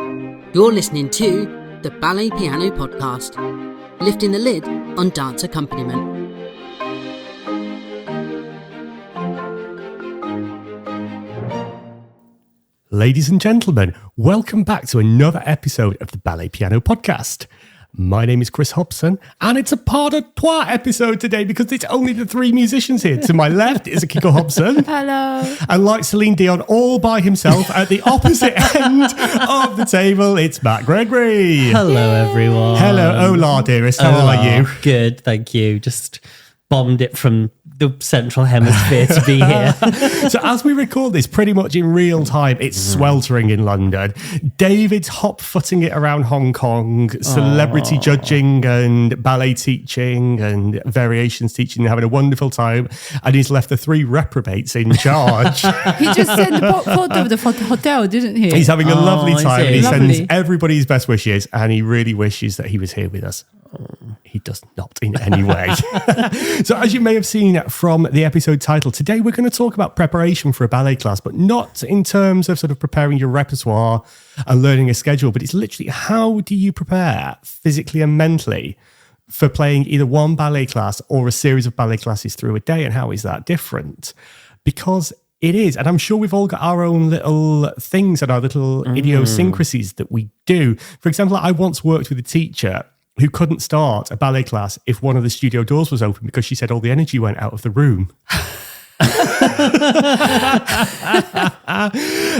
You're listening to the Ballet Piano Podcast, lifting the lid on dance accompaniment. Ladies and gentlemen, welcome back to another episode of the Ballet Piano Podcast. My name is Chris Hobson, and it's a part of trois episode today because it's only the three musicians here. To my left is Akiko Hobson. Hello. And like Celine Dion, all by himself at the opposite end of the table, it's Matt Gregory. Hello, everyone. Hello, hola, dearest. How are you? Good, thank you. Just bombed it from the central hemisphere to be here. So as we record this pretty much in real time, it's sweltering in London. David's hop-footing it around Hong Kong, celebrity judging and ballet teaching and variations teaching, having a wonderful time. And he's left the three reprobates in charge. He just sent a photo of the hotel, didn't he? He's having a lovely time and he Lovely. sends everybody his best wishes and he really wishes that he was here with us. He does not in any way. So as you may have seen from the episode title, today we're going to talk about preparation for a ballet class, but not in terms of sort of preparing your repertoire and learning a schedule, but it's literally how do you prepare physically and mentally for playing either one ballet class or a series of ballet classes through a day, and how is that different? Because it is, and I'm sure we've all got our own little things and our little idiosyncrasies that we do. For example, I once worked with a teacher who couldn't start a ballet class if one of the studio doors was open because she said all the energy went out of the room.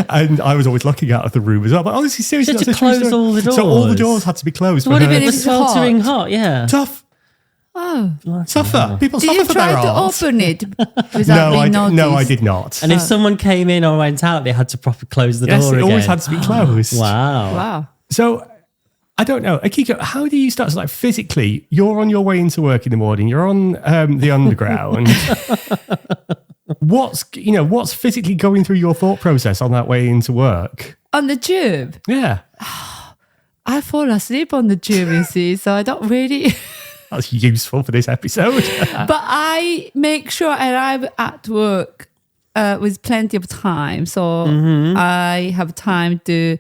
And I was always looking out of the room as well. But honestly, seriously, Had to close all the doors. So all the doors had to be closed. What for if her. it It was is sweltering hot? hot, yeah. Tough. Oh. Suffer. People Did suffer you for try their to art. open it without being noticed? No, I did not. And if someone came in or went out, they had to properly close the Yes, door it again. always had to be closed. Wow. Wow. So, I don't know. Akiko, how do you start? So, like physically, you're on your way into work in the morning. You're on the underground. What's physically going through your thought process on that way into work? On the tube. Yeah, I fall asleep on the tube, you see, so I don't really... that's useful for this episode. But I make sure I arrive at work with plenty of time. So I have time to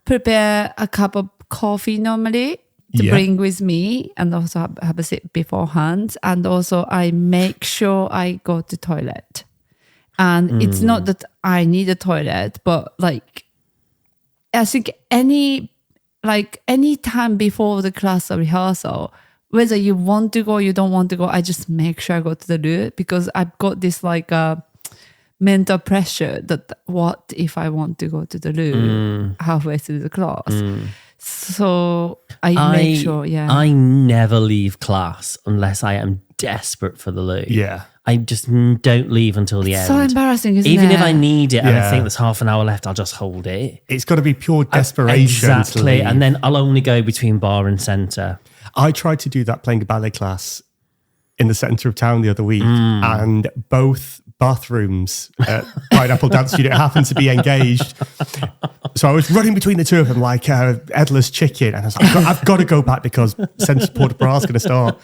prepare a cup of coffee normally to Yeah. bring with me, and also have a sip beforehand. And also I make sure I go to toilet. And it's not that I need a toilet, but like I think any time before the class or rehearsal, whether you want to go or you don't want to go, I just make sure I go to the loo, because I've got this mental pressure that what if I want to go to the loo halfway through the class. So I make sure, I never leave class unless I am desperate for the loo. Yeah. I just don't leave until the end. so embarrassing, isn't Even it? if I need it and Yeah. I think there's half an hour left, I'll just hold it. It's got to be pure desperation. Exactly. to leave. And then I'll only go between bar and centre. I tried to do that playing a ballet class in the centre of town the other week, and both bathrooms at Pineapple Dance Studio happened to be engaged. So I was running between the two of them like Edler's chicken, and I was like, I've got to go back because Centre Port de Bras is going to start.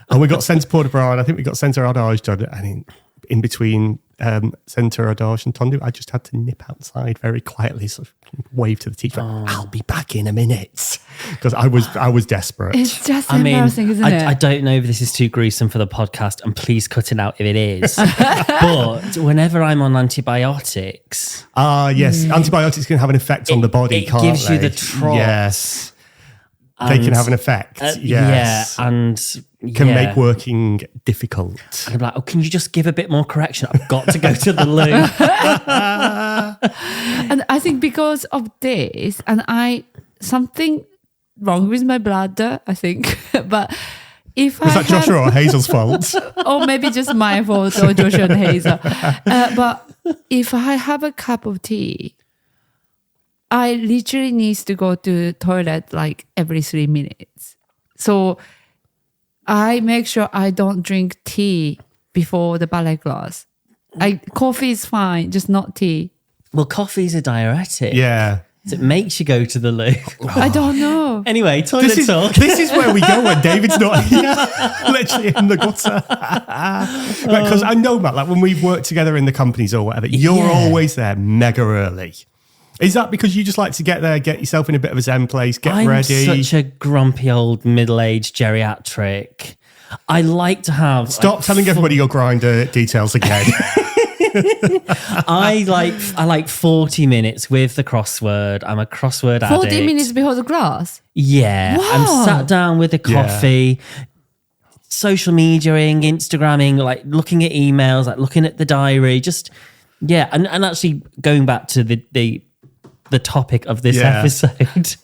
And we got Centre Port de Bras, and I think we got Centre Ardage done. And in between Centre Ardage and Tondu, I just had to nip outside very quietly, sort of wave to the teacher. I'll be back in a minute, because I was desperate. It's just embarrassing, isn't it? I don't know if this is too gruesome for the podcast, and please cut it out if it is. But whenever I'm on antibiotics, Yes, antibiotics can have an effect on the body, it can't gives you they? the trots. Yes. They can have an effect. Yes. Yeah, and Can make working difficult. And I'm like, oh, can you just give a bit more correction? I've got to go to the loo. And I think because of this, and something wrong with my bladder, I think. But if Is that Joshua or Hazel's fault? or maybe just my fault, or Joshua and Hazel. But if I have a cup of tea, I literally need to go to toilet like every 3 minutes. So I make sure I don't drink tea before the ballet class. Coffee is fine, just not tea. Well, coffee's a diuretic. Yeah. So it makes you go to the loo. I don't know. Anyway, toilet talk. This is where we go when David's not here, literally in the gutter. Because I know, Matt, like when we've worked together in the companies or whatever, you're Yeah. always there mega early. Is that because you just like to get there, get yourself in a bit of a zen place, get I'm ready? such a grumpy old middle-aged geriatric. I like to have... Stop telling everybody your grinder details again. I like 40 minutes with the crossword. I'm a crossword addict. 40 minutes before the class? Yeah. Wow. I'm sat down with a coffee, social mediaing, Instagramming, like looking at emails, like looking at the diary, just, yeah. And actually going back to the topic of this episode,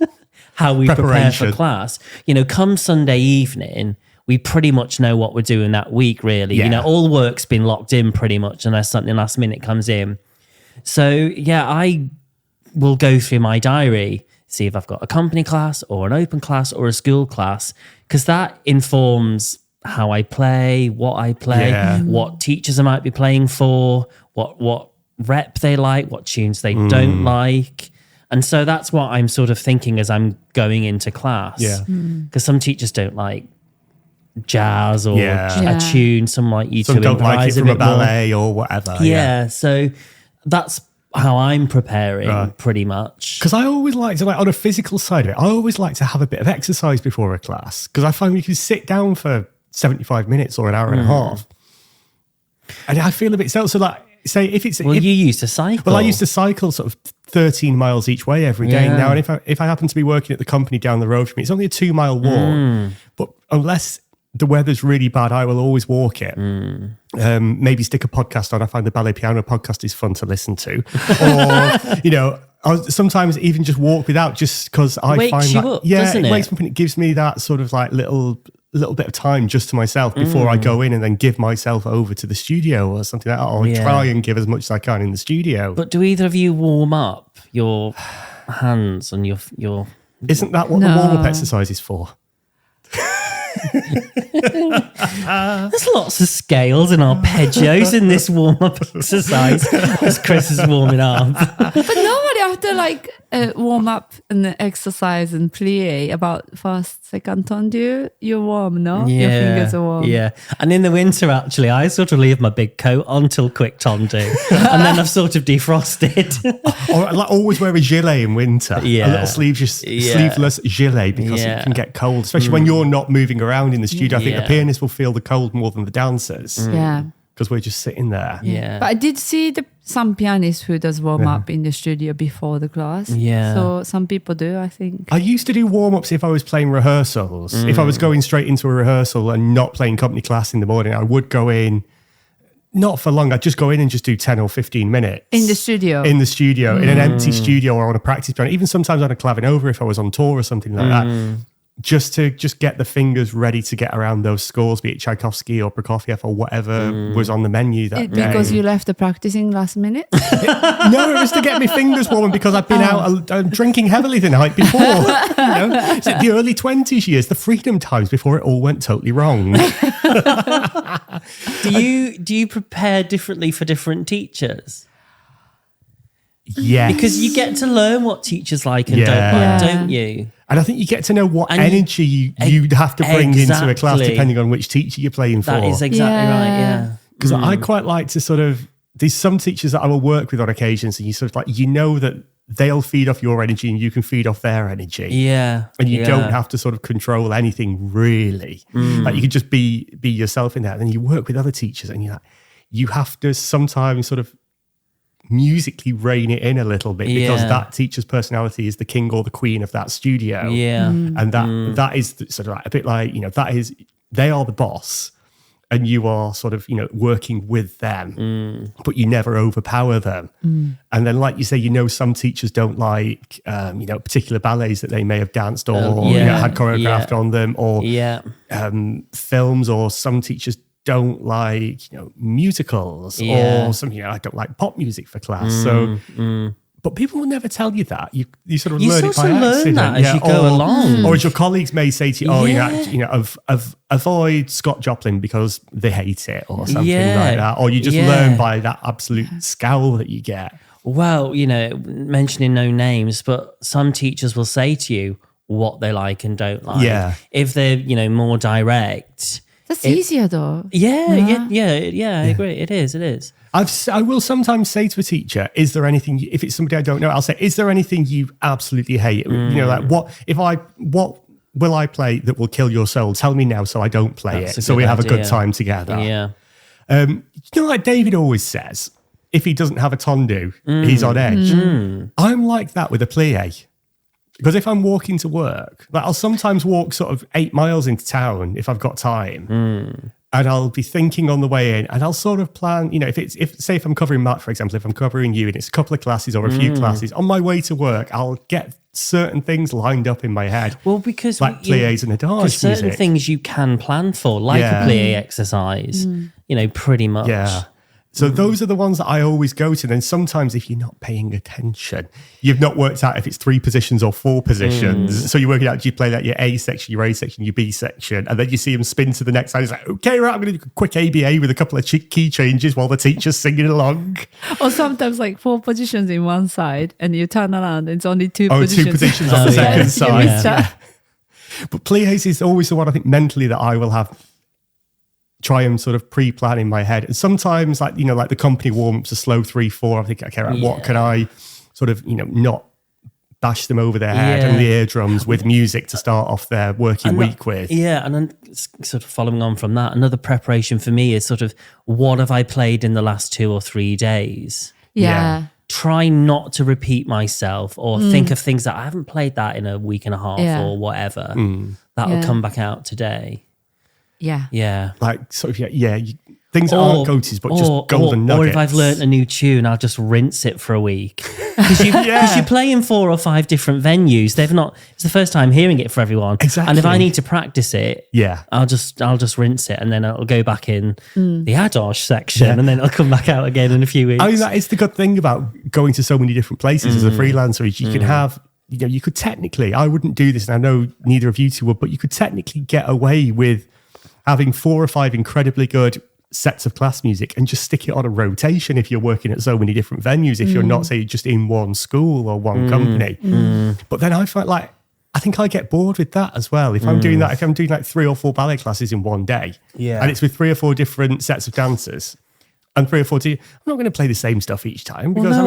how we prepare for class, come Sunday evening, we pretty much know what we're doing that week, really. Yeah. All work's been locked in pretty much unless something last minute comes in. So, yeah, I will go through my diary, see if I've got a company class or an open class or a school class, because that informs how I play, what I play, what teachers I might be playing for, what rep they like, what tunes they don't like. And so that's what I'm sort of thinking as I'm going into class. Yeah. Because some teachers don't like jazz or Yeah. a tune. Some like you Some to don't like it improvise from a bit more. ballet or whatever. Yeah, so that's how I'm preparing pretty much. Because I always like to, on a physical side of it, I always like to have a bit of exercise before a class. Because I find you can sit down for 75 minutes or an hour and a half. And I feel a bit so like, say if it's... Well, you used to cycle. Well, I used to cycle sort of 13 miles each way every day now. And if I happen to be working at the company down the road from me, it's only a 2-mile walk. But unless the weather's really bad, I will always walk it. Maybe stick a podcast on. I find the Ballet Piano podcast is fun to listen to. Or, I'll sometimes even just walk without, just because I Wakes find you that... up, yeah, doesn't it? Wakes me up and it gives me that sort of like little bit of time just to myself before I go in and then give myself over to the studio or something like that. Or try and give as much as I can in the studio. But do either of you warm up your hands and your... Isn't that what the warm-up exercise is for? There's lots of scales and arpeggios in this warm-up exercise as Chris is warming up. But nobody after like warm up and exercise and plie about first, second tone, you're warm, no? Your fingers are warm. Yeah. And in the winter, actually, I sort of leave my big coat on till quick tondu. And then I've sort of defrosted. Or like always wear a gilet in winter. Yeah. A little sleeveless gilet because it can get cold, especially when you're not moving around in the studio. I think the pianist will feel the cold more than the dancers. Yeah. Because we're just sitting there. Yeah. But I did see some pianists who does warm up in the studio before the class. Yeah. So some people do, I think. I used to do warm-ups if I was playing rehearsals. If I was going straight into a rehearsal and not playing company class in the morning, I would go in, not for long, I'd just go in and just do 10 or 15 minutes. In the studio? In the studio, in an empty studio or on a practice piano, even sometimes on a clavinova if I was on tour or something like that. Just to get the fingers ready to get around those scores, be it Tchaikovsky or Prokofiev or whatever was on the menu that day. Because you left the practicing last minute? No, it was to get my fingers warm because I've been out drinking heavily the night before. It's the early 20s years, the freedom times before it all went totally wrong. Do you prepare differently for different teachers? Yeah. Because you get to learn what teachers like and don't like, don't you? And I think you get to know what energy you'd have to bring into a class depending on which teacher you're playing for. That is exactly right, yeah. Because I quite like to sort of, there's some teachers that I will work with on occasions and you sort of like, that they'll feed off your energy and you can feed off their energy. Yeah. And you don't have to sort of control anything really. Like you can just be yourself in that. And then you work with other teachers and you have to sometimes sort of musically rein it in a little bit because that teacher's personality is the king or the queen of that studio. Yeah. And that is sort of like a bit like, they are the boss and you are sort of, working with them, but you never overpower them. And then, like you say, some teachers don't like, particular ballets that they may have danced or had choreographed on them or films, or some teachers don't like musicals or something. I don't like pop music for class. But people will never tell you that. You sort of learn it by accident. That as you go along. Or as your colleagues may say to you, avoid Scott Joplin because they hate it or something like that. Or you just learn by that absolute scowl that you get. Well, mentioning no names, but some teachers will say to you what they like and don't like. Yeah. If they're, more direct, That's easier though. Yeah. I agree. It is. I will sometimes say to a teacher, is there anything, if it's somebody I don't know, I'll say, is there anything you absolutely hate? Like what will I play that will kill your soul? Tell me now so I don't play it. So we have a good time together. Yeah. Like David always says, if he doesn't have a tondu, he's on edge. I'm like that with a plie. Because if I'm walking to work, like I'll sometimes walk sort of 8 miles into town if I've got time. And I'll be thinking on the way in, and I'll sort of plan, if I'm covering Matt, for example, if I'm covering you and it's a couple of classes or a few classes, on my way to work, I'll get certain things lined up in my head. Well, because like pliés and adage certain music. things you can plan for, like a plie exercise, pretty much. Yeah. So those are the ones that I always go to. Then sometimes if you're not paying attention, you've not worked out if it's 3 positions or 4 positions. So you're working out, do you play like your A section, your A section, your B section, and then you see them spin to the next side. It's like, okay, right, I'm going to do a quick ABA with a couple of key changes while the teacher's singing along. Or sometimes like 4 positions in one side and you turn around and it's only 2 positions. 2 positions on the second side. Yeah. But pliés is always the one I think mentally that I will try and sort of pre-plan in my head. And sometimes like the company warm-ups a slow 3-4. I think, okay, right, what can I sort of, not bash them over their head and the eardrums with music to start off their working week with. Yeah, and then sort of following on from that, another preparation for me is sort of what have I played in the last 2 or 3 days? Yeah. Try not to repeat myself or think of things that I haven't played that in a week and a half or whatever. That'll come back out today. Yeah. Yeah. Like, sort of, things that aren't go-tos, but just golden nuggets. Or if I've learnt a new tune, I'll just rinse it for a week. Because you play in 4 or 5 different venues. It's the first time hearing it for everyone. Exactly. And if I need to practice it, I'll just rinse it and then it'll go back in the adage section and then it'll come back out again in a few weeks. I mean, that is the good thing about going to so many different places as a freelancer is you can have, you could technically, I wouldn't do this and I know neither of you two would, but you could technically get away with having 4 or 5 incredibly good sets of class music and just stick it on a rotation if you're working at so many different venues, if you're not, say, just in one school or one company. But then I find I think I get bored with that as well. If I'm doing that, if I'm doing like 3 or 4 ballet classes in one day and it's with 3 or 4 different sets of dancers and 3 or 4 I'm not going to play the same stuff each time because it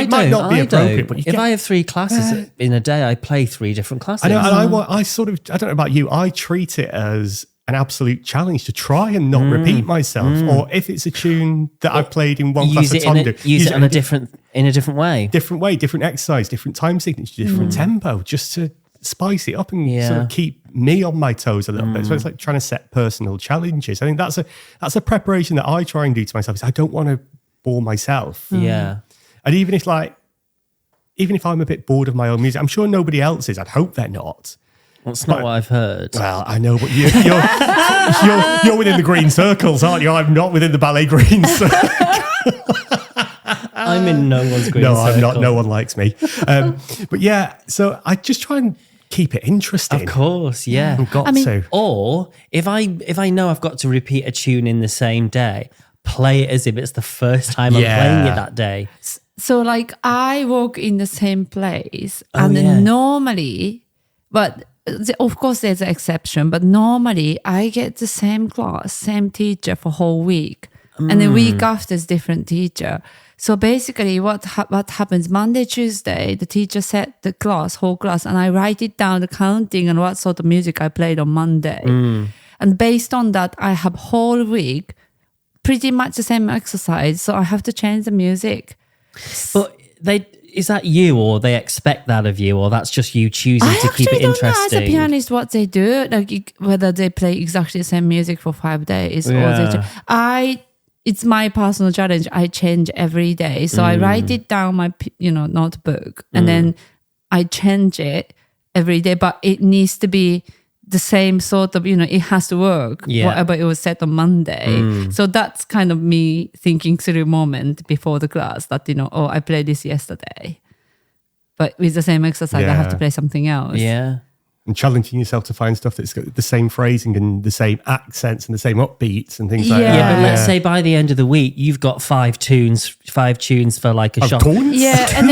might not be appropriate. But if I have 3 classes in a day, I play 3 different classes. I know, and I don't know about you, I treat it as an absolute challenge to try and not repeat myself. Or if it's a tune that I've played in one class of Tondu, use it in a different way. Different way, different exercise, different time signature, different tempo, just to spice it up and sort of keep me on my toes a little bit. So it's like trying to set personal challenges. I think that's a preparation that I try and do to myself. Is I don't want to bore myself. Yeah. And even if I'm a bit bored of my own music, I'm sure nobody else is. I'd hope they're not. That's not what I've heard. Well, I know, but you're within the green circles, aren't you? I'm not within the ballet green circle. I'm in no one's green circle. No, I'm not. No one likes me. But yeah, so I just try and keep it interesting. Of course, yeah. I've got to. Or if I know I've got to repeat a tune in the same day, play it as if it's the first time I'm playing it that day. So like I work in the same place and normally, but of course there's an exception, but normally I get the same class, same teacher for whole week. And the week after is different teacher. So basically what happens Monday, Tuesday, the teacher set the whole class, and I write it down, the counting and what sort of music I played on Monday. And based on that, I have whole week, pretty much the same exercise. So I have to change the music. But is that you, or they expect that of you, or that's just you choosing to keep it interesting? I actually don't know as a pianist what they do, like whether they play exactly the same music for 5 days or it's my personal challenge. I change every day, so I write it down my notebook, and then I change it every day. But it needs to be the same sort of, it has to work, whatever it was set on Monday. So that's kind of me thinking through a moment before the class that, I played this yesterday. But with the same exercise, I have to play something else. Yeah. and challenging yourself to find stuff that's got the same phrasing and the same accents and the same upbeats and things like that. Yeah, but let's say by the end of the week, you've got 5 tunes for like a shot. Tones? Yeah, and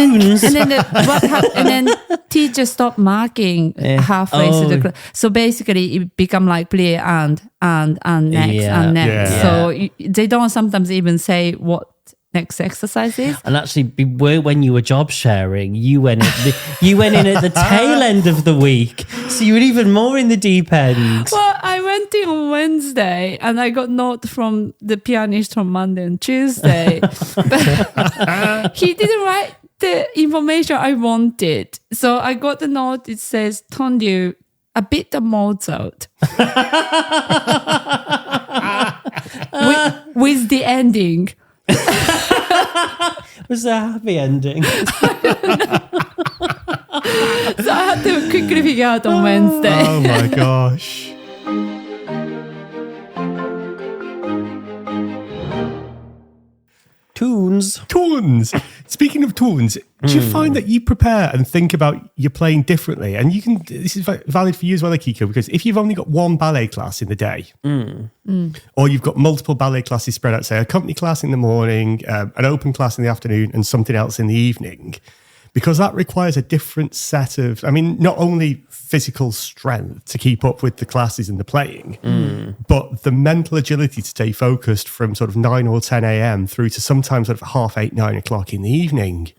then teacher stopped marking halfway through the class. So basically, it become like play and next and next. Yeah. So they don't sometimes even say what next exercise is. And actually, when you were job sharing, you went in at the tail end of the week, so you were even more in the deep end. Well, I went in on Wednesday and I got note from the pianist on Monday and Tuesday. But he didn't write the information I wanted. So I got the note, it says, Tondu, a bit of Mozart. with the ending. Was there a happy ending? So I had to quickly figure out on Wednesday. Oh my gosh. Tunes. Speaking of tunes, do you find that you prepare and think about your playing differently? And this is valid for you as well, Akiko, because if you've only got one ballet class in the day, or you've got multiple ballet classes spread out, say a company class in the morning, an open class in the afternoon, and something else in the evening, because that requires a different set of, not only physical strength to keep up with the classes and the playing, but the mental agility to stay focused from sort of 9 or 10 a.m. through to sometimes sort of 8:30, 9 o'clock in the evening.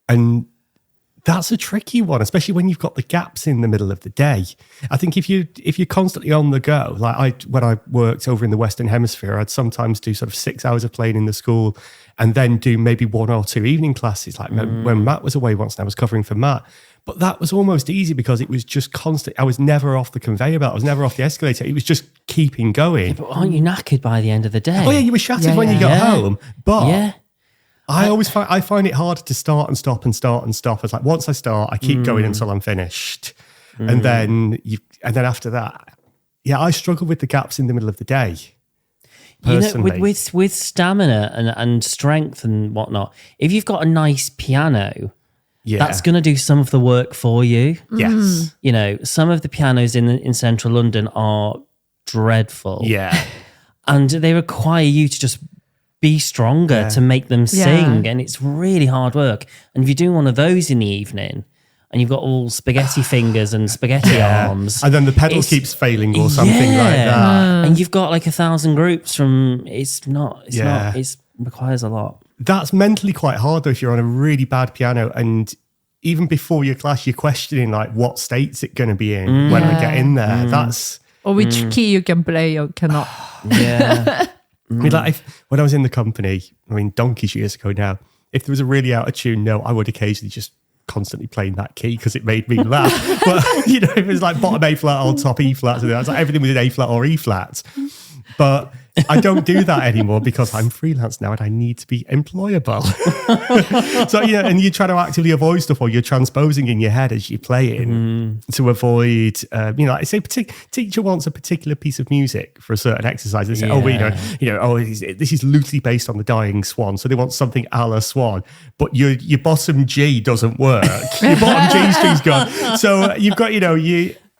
And that's a tricky one, especially when you've got the gaps in the middle of the day. I think if you're constantly on the go, like when I worked over in the Western Hemisphere, I'd sometimes do sort of 6 hours of playing in the school and then do maybe 1 or 2 evening classes, like when Matt was away once and I was covering for Matt. But that was almost easy because it was just constant. I was never off the conveyor belt. I was never off the escalator. It was just keeping going. But aren't you knackered by the end of the day? Oh yeah, you were shattered when you got home. But yeah. I find it hard to start and stop and start and stop. It's like once I start, I keep going until I'm finished, and then after that, I struggle with the gaps in the middle of the day. Personally. With stamina and strength and whatnot, if you've got a nice piano, that's going to do some of the work for you. Yes, some of the pianos in central London are dreadful. Yeah, and they require you to just be stronger to make them sing, and it's really hard work. And if you're doing one of those in the evening and you've got all spaghetti fingers and spaghetti arms, and then the pedal keeps failing or something like that, and you've got like 1,000 groups from it requires a lot. That's mentally quite hard though if you're on a really bad piano, and even before your class you're questioning like what state's it going to be in when I get in there. That's or which key you can play or cannot. When I was in the company, donkeys years ago now, if there was a really out of tune note, I would occasionally just constantly playing that key because it made me laugh. But, if it was like bottom A flat or top E flat, I was like, everything was in A flat or E flat. But I don't do that anymore because I'm freelance now and I need to be employable. So, and you try to actively avoid stuff or you're transposing in your head as you're playing to avoid, like say, teacher wants a particular piece of music for a certain exercise. They say, this is loosely based on the Dying Swan. So they want something a la Swan, but your bottom G doesn't work. Your bottom G string's gone. So you've got,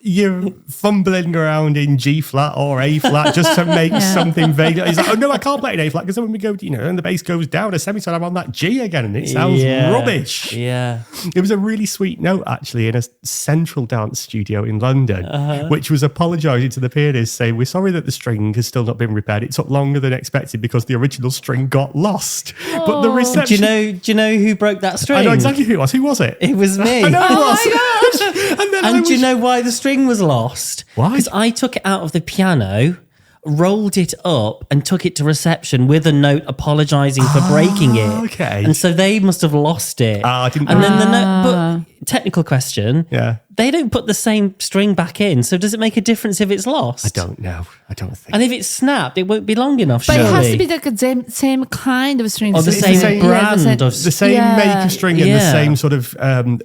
you're fumbling around in G flat or A flat just to make something vague. He's like, oh no, I can't play an A flat because then when we go, and the bass goes down a semitone, I'm on that G again and it sounds rubbish. Yeah. It was a really sweet note actually in a central dance studio in London, which was apologising to the pianist saying, we're sorry that the string has still not been repaired. It took longer than expected because the original string got lost. But the reception... Do you know who broke that string? I know exactly who it was. Who was it? It was me. I know it was. Oh my gosh. And do you know why the string was lost? Why? Because I took it out of the piano, rolled it up and took it to reception with a note apologising for breaking it. Okay. And so they must have lost it. I didn't And know. then the note, but technical question. Yeah. They don't put the same string back in. So does it make a difference if it's lost? I don't know. I don't think. And if it's snapped, it won't be long enough, But surely. it has to be like the same kind of string. Or the It's same the same- brand of the same make of string and the Yeah. same sort of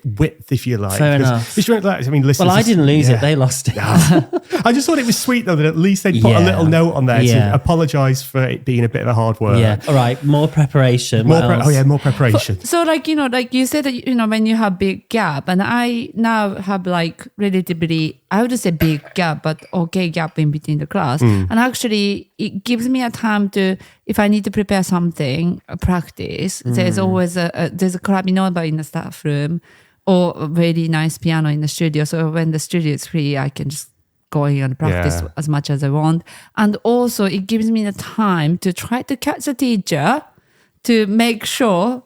width, if you like. Fair Because enough. this string like, listen. Well, I didn't lose it. They lost it. I just thought it was sweet though that at least they put a Yeah. little note on there Yeah. to apologise for it being a bit of a hard work. Yeah. All right. More preparation. More What else? more preparation. So like you said that when you have big gap, and I now have have like relatively, I would say big gap, but okay gap in between the class. And actually it gives me a time to, if I need to prepare something, practice, there's always there's a clarinova in the staff room or a very nice piano in the studio. So when the studio is free, I can just go in and practice as much as I want. And also it gives me the time to try to catch the teacher to make sure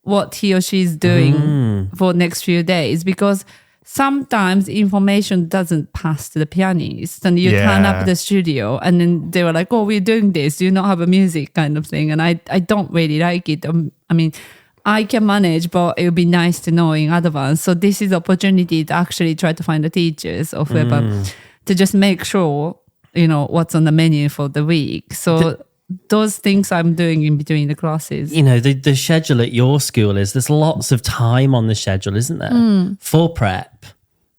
what he or she is doing for next few days, because sometimes information doesn't pass to the pianist and you turn up at the studio and then they were like, oh, we're doing this, do you not have a music kind of thing? And I don't really like it. I mean, I can manage, but it would be nice to know in advance. So this is opportunity to actually try to find the teachers or whoever to just make sure, what's on the menu for the week. So those things I'm doing in between the classes. The schedule at your school there's lots of time on the schedule, isn't there? For prep.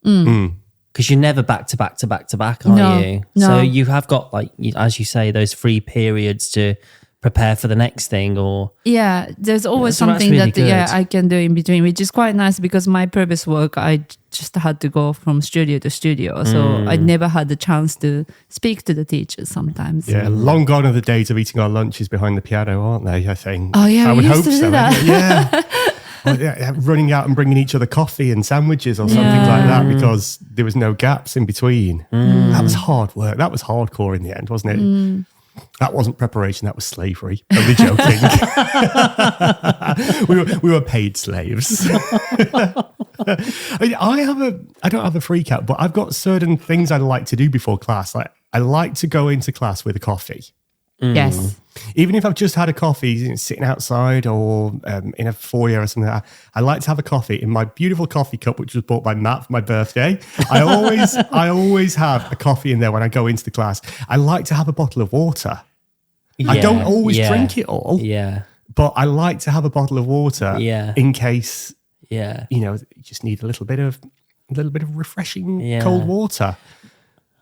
Because you're never back to back to back to back, are you? No. So you have got, like, as you say, those free periods to prepare for the next thing, or there's always so that's something really that good. I can do in between, which is quite nice because my previous work I just had to go from studio to studio, so I never had the chance to speak to the teachers sometimes. Long gone are the days of eating our lunches behind the piano, aren't they? I think. Oh yeah, I would we used hope to do so. that. Or, running out and bringing each other coffee and sandwiches or something like that because there was no gaps in between. That was hard work. That was hardcore in the end, wasn't it? That wasn't preparation, that was slavery. Only joking. we were paid slaves. I don't have a freak out, but I've got certain things I like to do before class. Like, I like to go into class with a coffee. Yes. Even if I've just had a coffee sitting outside or in a foyer or something like that, I like to have a coffee in my beautiful coffee cup, which was bought by Matt for my birthday. I always have a coffee in there when I go into the class. I like to have a bottle of water. I don't always drink it all, but I like to have a bottle of water in case you just need a little bit of refreshing cold water.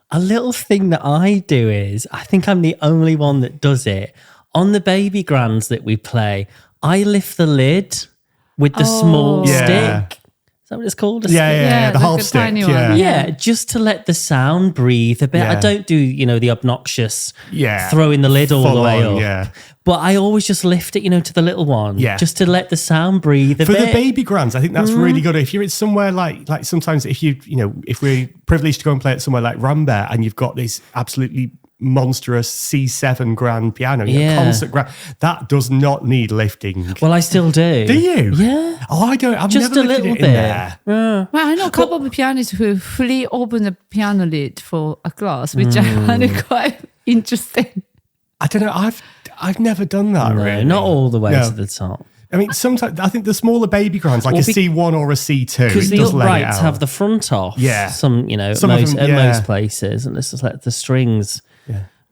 A little thing that I do is, I think I'm the only one that does it. On the baby grands that we play, I lift the lid with the small stick. Is that what it's called? A stick? The half stick. Tiny one. Yeah, just to let the sound breathe a bit. I don't do, the obnoxious throwing the lid all the way up. Yeah. But I always just lift it, to the little one. Yeah. Just to let the sound breathe a For bit. the baby grands, I think that's really good. If you're at somewhere like sometimes if if we're privileged to go and play at somewhere like Rambert and you've got this absolutely monstrous C7 grand piano, concert grand, that does not need lifting. Well, I still do. Do you? Yeah. Oh, I don't. I've Just never a lifted little it in there. Well, I know a couple of pianists who fully open the piano lid for a class, which I find quite interesting. I don't know. I've never done that. No, really. not all the way to the top. I mean, sometimes I think the smaller baby grands, like a C1 or a C2, because the does let it uprights out. have the front off. Yeah. Some Some of them, most places, and this is let the strings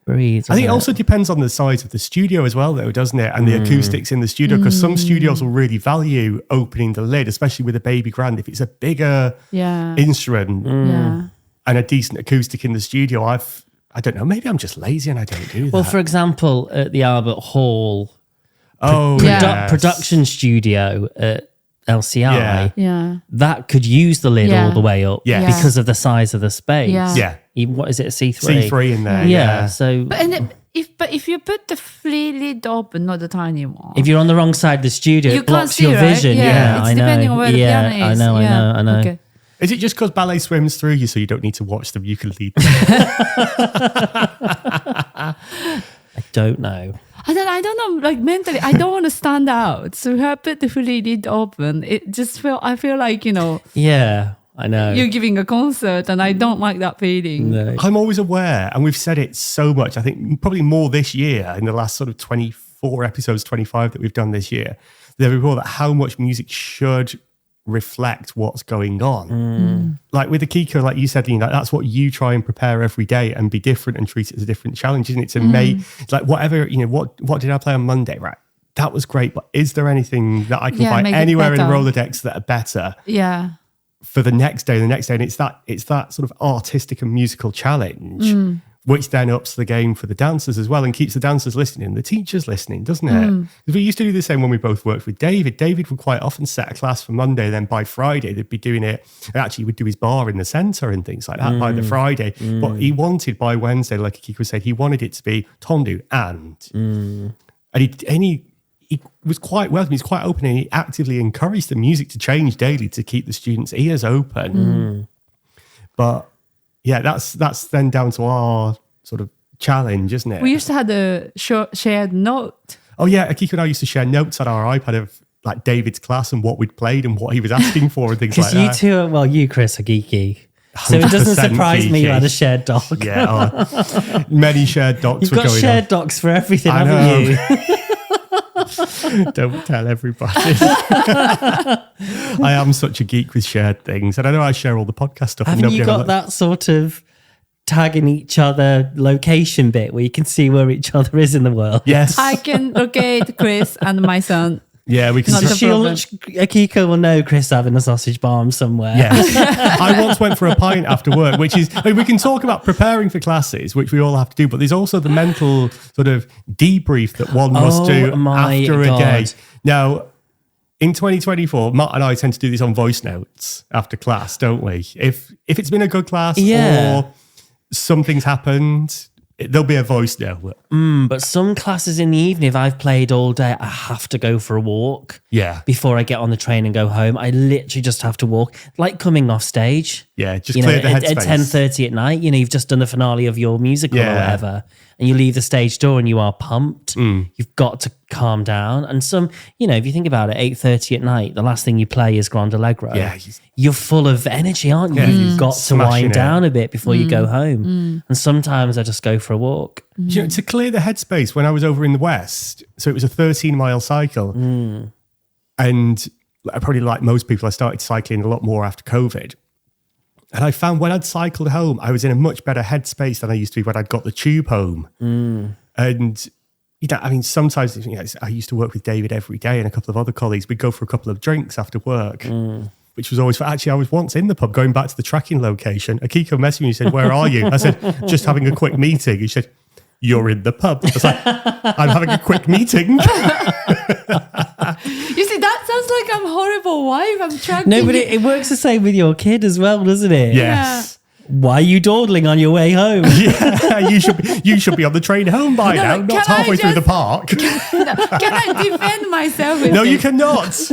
breathe. I think it doesn't also depends on the size of the studio as well, though, doesn't it? And the acoustics in the studio, because some studios will really value opening the lid, especially with a baby grand. If it's a bigger instrument and a decent acoustic in the studio, I don't know, maybe I'm just lazy and I don't do that. Well, for example, at the Albert Hall yes. production studio at LCI, that could use the lid all the way up because of the size of the space. Yeah. Even, what is it, a C3? C3 in there. Yeah. So, if you put the free lid open, not the tiny one, if you're on the wrong side of the studio, you it blocks can't see, your right? vision. Yeah, it's I know. depending on where the piano is. I know. Okay. Is it just because ballet swims through you so you don't need to watch them? You can lead them? I don't know. I don't know, like mentally, I don't want to stand out. So if I put the fully lid open, I feel like, Yeah, I know. you're giving a concert and I don't like that feeling. No. I'm always aware, and we've said it so much, I think probably more this year, in the last sort of 24 episodes, 25 that we've done this year, there we that how much music should reflect what's going on. Like with the Kiko, like you said, that's what you try and prepare every day and be different and treat it as a different challenge, isn't it? To make, it's like whatever, what did I play on Monday? Right. That was great, but is there anything that I can find make it anywhere in the better. Rolodex that are better Yeah. for the next day and the next day? And it's that sort of artistic and musical challenge which then ups the game for the dancers as well and keeps the dancers listening and the teachers listening, doesn't it? We used to do the same when we both worked with David. David would quite often set a class for Monday, then by Friday they'd be doing it. Actually, he would do his bar in the centre and things like that by the Friday. But he wanted by Wednesday, like Akiko said, he wanted it to be Tondu and he was quite welcome. He's quite open and he actively encouraged the music to change daily to keep the students' ears open. But yeah, that's then down to our sort of challenge, isn't it? We used to have a shared note. Oh yeah, Akiko and I used to share notes on our iPad of like David's class and what we'd played and what he was asking for and things like that. Because you two are, you, Chris, are geeky. So it doesn't surprise me you had a shared doc. Yeah, many shared docs You've were got going shared on. docs for everything, I haven't know. you? Don't tell everybody. I am such a geek with shared things. And I know I share all the podcast stuff. Haven't you got that sort of tagging each other location bit where you can see where each other is in the world? Yes. I can locate Chris and my son. Yeah, we can Not see. a problem. Akiko will know Chris having a sausage bomb somewhere. Yes. I once went for a pint after work, which is, I mean, we can talk about preparing for classes, which we all have to do, but there's also the mental sort of debrief that one must do after a day. Now, in 2024, Matt and I tend to do this on voice notes after class, don't we? If it's been a good class or something's happened, there'll be a voice note. But some classes in the evening, if I've played all day, I have to go for a walk. Yeah. Before I get on the train and go home, I literally just have to walk, like coming off stage. Yeah, just clear the headspace. At 10:30 at night, you've just done the finale of your musical or whatever, and you leave the stage door and you are pumped. You've got to calm down. And some, if you think about it, 8:30 at night, the last thing you play is Grand Allegro. Yeah. You're full of energy, aren't you? Yeah, You've got to wind down a bit before you go home. And sometimes I just go for a walk. To clear the headspace, when I was over in the West, so it was a 13-mile cycle. And probably like most people, I started cycling a lot more after COVID. And I found when I'd cycled home, I was in a much better headspace than I used to be when I'd got the tube home. And, sometimes, I used to work with David every day and a couple of other colleagues. We'd go for a couple of drinks after work, which was always fun. Actually, I was once in the pub going back to the tracking location. Akiko messaged me and said, "Where are you?" I said, "Just having a quick meeting." He said, "You're in the pub." I was like, "I'm having a quick meeting." You see, that sounds like I'm a horrible wife. I'm tracking. No, but it works the same with your kid as well, doesn't it? Yes. Why are you dawdling on your way home? Yeah, you should be on the train home by now, not halfway through the park. Can I defend myself? With No, this? you cannot.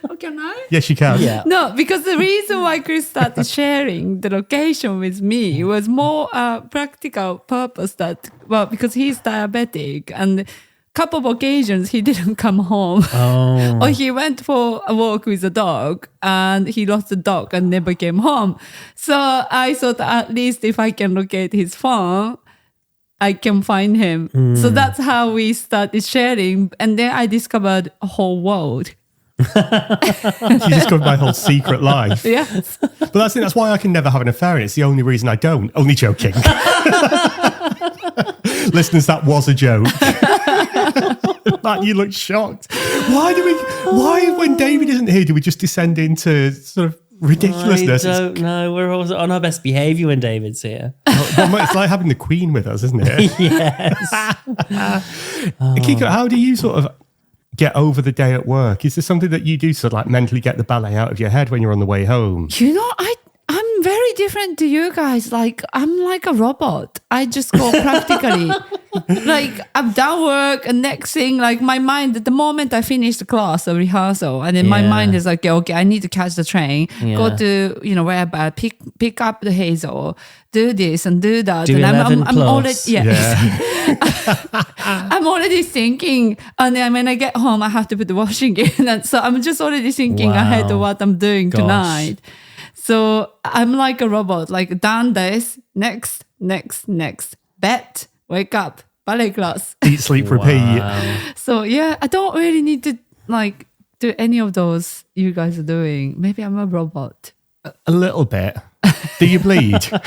Oh, can I? Yes, you can. Yeah. No, because the reason why Chris started sharing the location with me was more practical purpose because he's diabetic and couple of occasions he didn't come home. Or he went for a walk with the dog and he lost the dog and never came home. So I thought at least if I can locate his phone, I can find him. So that's how we started sharing. And then I discovered a whole world. You discovered my whole secret life. Yes. But that's why I can never have an affair, and it's the only reason I don't. Only joking. Listeners, that was a joke. Matt, you look shocked. Why when David isn't here, do we just descend into sort of ridiculousness? I don't know. We're always on our best behaviour when David's here. It's like having the Queen with us, isn't it? Yes. Akiko, how do you sort of get over the day at work? Is there something that you do to like mentally get the ballet out of your head when you're on the way home? I'm very different to you guys. Like, I'm like a robot. I just go practically. Like, I've done work and next thing, like my mind, at the moment I finish the class or rehearsal, and then my mind is like, okay, I need to catch the train, go to, wherever, pick up the Hazel, do this and do that. Do and 11 I'm plus. already, I'm already thinking, and then when I get home, I have to put the washing in. And so I'm just already thinking ahead of what I'm doing tonight. So I'm like a robot, like done this, next, bed, wake up, ballet class. Eat, sleep, repeat. So yeah, I don't really need to like do any of those you guys are doing. Maybe I'm a robot. A little bit. Do you bleed? Do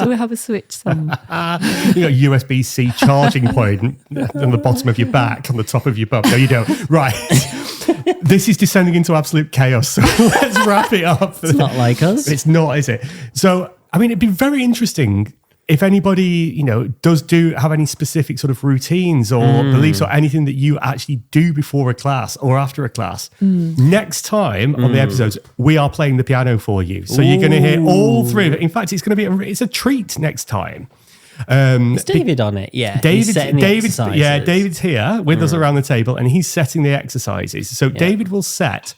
we have a switch somewhere? USB-C charging point on the bottom of your back, on the top of your bum. No, you don't. Right. This is descending into absolute chaos. So let's wrap it up. It's not like us. It's not, is it? So, I mean, it'd be very interesting if anybody, you know, does have any specific sort of routines or beliefs or anything that you actually do before a class or after a class. Next time on the episodes, we are playing the piano for you. So you're going to hear all three of it. In fact, it's going to be it's a treat next time. Is David on it? Yeah. David's here with us around the table and he's setting the exercises. So David will set,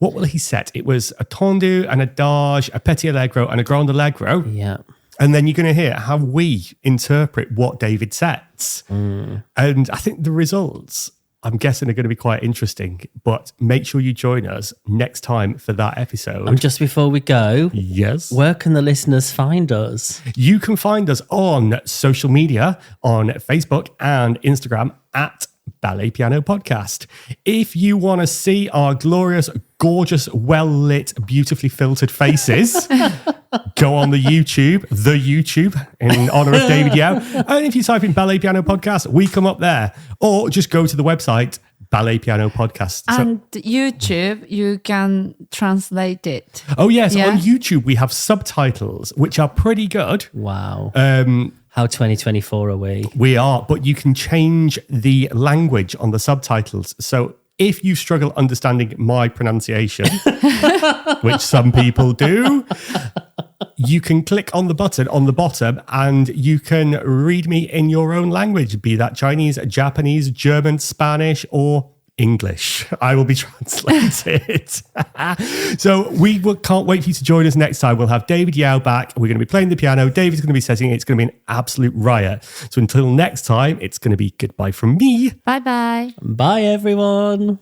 what will he set? It was a tendu, an adage, a petit allegro and a grand allegro. Yeah. And then you're going to hear how we interpret what David sets. And I think the results, I'm guessing, are going to be quite interesting. But make sure you join us next time for that episode. And just before we go, yes, where can the listeners find us? You can find us on social media, on Facebook and Instagram at Ballet Piano Podcast. If you want to see our glorious, gorgeous, well-lit, beautifully filtered faces, go on the YouTube in honor of David Yao. And if you type in Ballet Piano Podcast, we come up there. Or just go to the website, Ballet Piano Podcast. And YouTube, you can translate it. Oh, yes. Yeah. On YouTube, we have subtitles, which are pretty good. Wow. How 2024 are we? We are, but you can change the language on the subtitles. So if you struggle understanding my pronunciation, which some people do, you can click on the button on the bottom and you can read me in your own language, be that Chinese, Japanese, German, Spanish, or English. I will be translated. So we can't wait for you to join us next time. We'll have David Yao back. We're going to be playing the piano. David's going to be setting it. It's going to be an absolute riot. So until next time, it's going to be goodbye from me. Bye-bye. Bye, everyone.